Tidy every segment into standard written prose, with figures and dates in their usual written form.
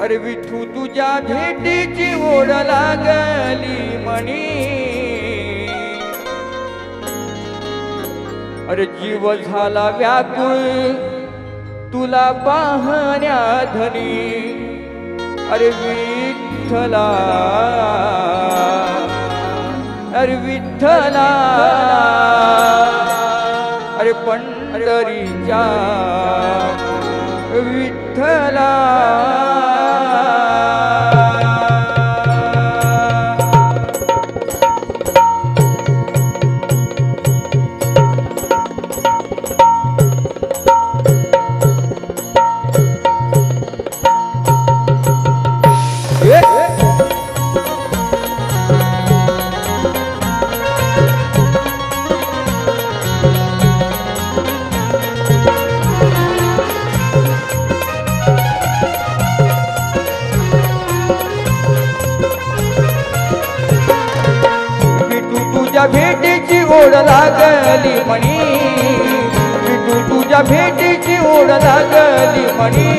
अरे विठू तुझ्या भेटीची ओढ लागली म्हणी, अरे जीव झाला व्याकुळ तुला पाहण्या धनी, अरे विठ्ठला अरे विठ्ठला अरे पंढरीच्या विठ्ठला. तुझ्या भेटीची ओढ लागली म्हणी, विठू तुझ्या भेटीची ओढ लागली म्हणी,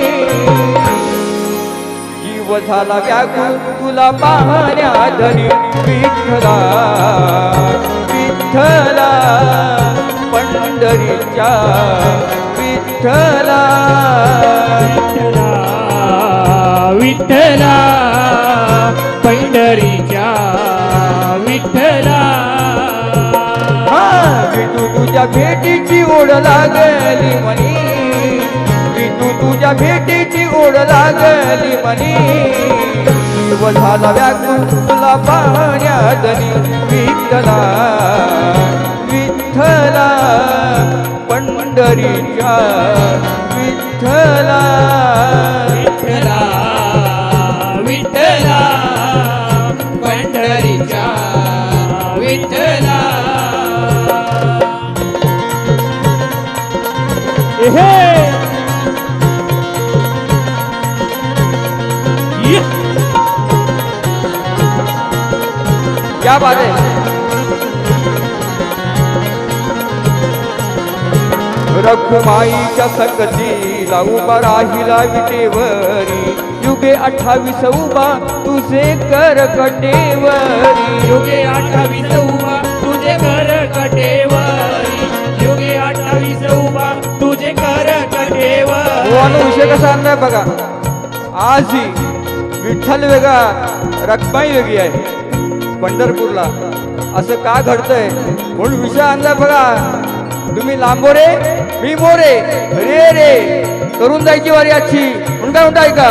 जीव झाला व्याकुळ तुला पाहण्या धनी, विठ्ठला विठ्ठला पंढरीच्या विठ्ठला. विठ्ठला पंढरीच्या विठ्ठला. विठू तुझ्या भेटीची ओढ लागली म्हणी, विठू तुझ्या भेटीची ओढ लागली म्हणी, जीव झाला व्याकुळ तुला पाहण्या धनी, विठ्ठला विठ्ठला पंढरीच्या विठ्ठला. विठ्ठला विठ्ठला पंढरीच्या विठ्ठला. क्या बात है. रखुमाईच्या संगतीला उभा राहिला विटेवरी, युगे 28 उभा तुझे कर कटेवरी, युगे 28 उभा तुझे कर कटेवरी, युगे 28 उभा तुझे कर कटेवरी. विषय कसा आणलाय बघा. आज ही विठ्ठल वेगळा रखमाई वेगळी आहे पंढरपूरला. असं का घडतंय म्हणून विषय आणलाय बघा. तुम्ही लांबोरे मी मोरे रे रे करून जायची वारी आजची म्हणून काय म्हणताय का.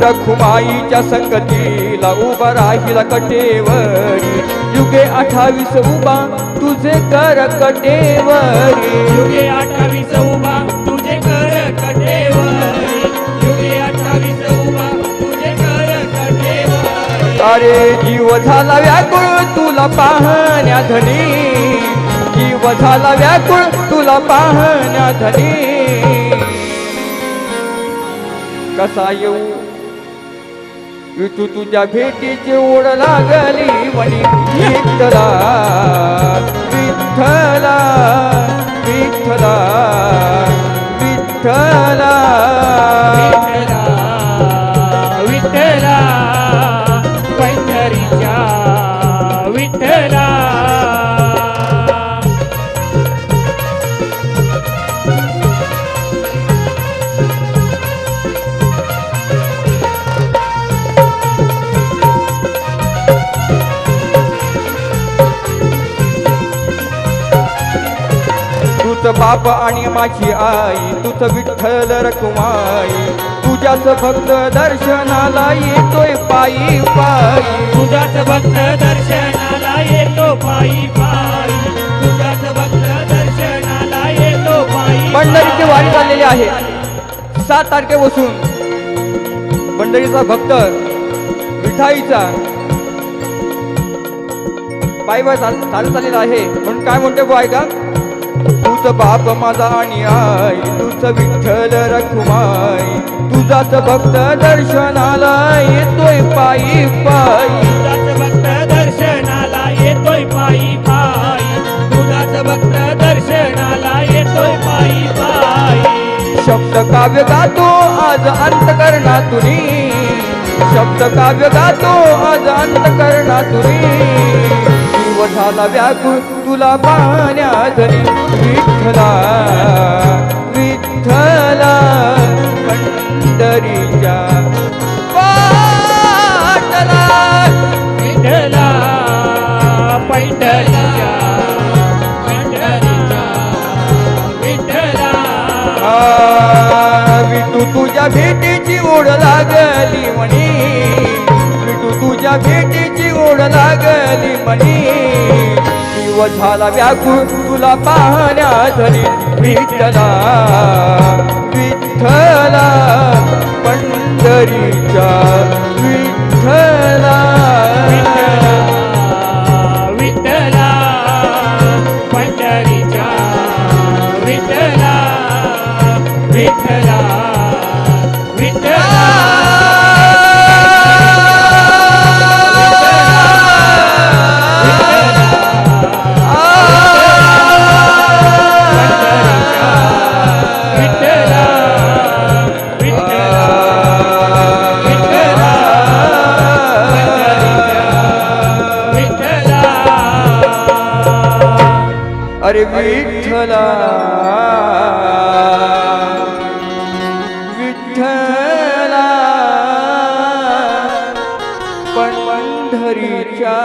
रखुमाईच्या संगतीला उभा राहिला कटेवरी, युगे 28 उभा तुझे कर कटेवरी, युगे 28 उभा तुझे कर कटेवरी, युगे 28 उभा तुझे कर कटेवरी. अरे जीव झाला व्याकुळ तुला पाहण्या धनी, जीव झाला व्याकुळ तुला पाहण्या धनी, कसा येऊ विठू तुझ्या भेटीची ओढ लागली म्हणी, विठ्ठला विठ्ठला विठ्ठला विठ्ठला. विठ्ठला पंढरीच्या विठ्ठला. तूच बाप आणि माझी आई, तूच विठ्ठल रखुमाई, तुझ्याच भक्त दर्शनाला येतोय पायी पायी, तुझ्याच भक्त दर्शनाला येतो पायी पायी, तुझ्याच भक्त दर्शनाला येतो पायी. पंढरीची वारी चाललेली आहे. 7 तारखेपासून पंढरीचा भक्त विठाईचा पायी पायी चालत चाललेला आहे. म्हणून काय म्हणते बुवा ऐका. तूच बाप माझा आणि आई, तूच विठ्ठल रखुमाई, तुझाच भक्त दर्शनाला येतोय पायी पायी, तुझाच भक्त दर्शनाला येतोय पायी पायी, तुझाच भक्त दर्शनाला येतोय पायी पायी. शब्द काव्य गातो आज अंतकरणातुनी, शब्द काव्य गातो अजांत कर्णा तुरी जीव झाला व्याकुळ तुला पाहण्या धरी विठ्ठला विठ्ठला पंढरीच्या पाटला विठ्ठला पैठणीच्या पंढरीच्या विठ्ठला विठू तुझ्या भेटीची ओढ लागली म्हणी विठू तुझ्या भेटीची ओढ लागली म्हणी जीव झाला व्याकुळ तुला पाहण्या धरी विठ्ठला विठ्ठला पंढरीच्या विठ्ठला विठ्ठला पंढरीच्या विठ्ठला विठ्ठला विठ्ठला अरे विठ्ठला विठ्ठला पंढरीच्या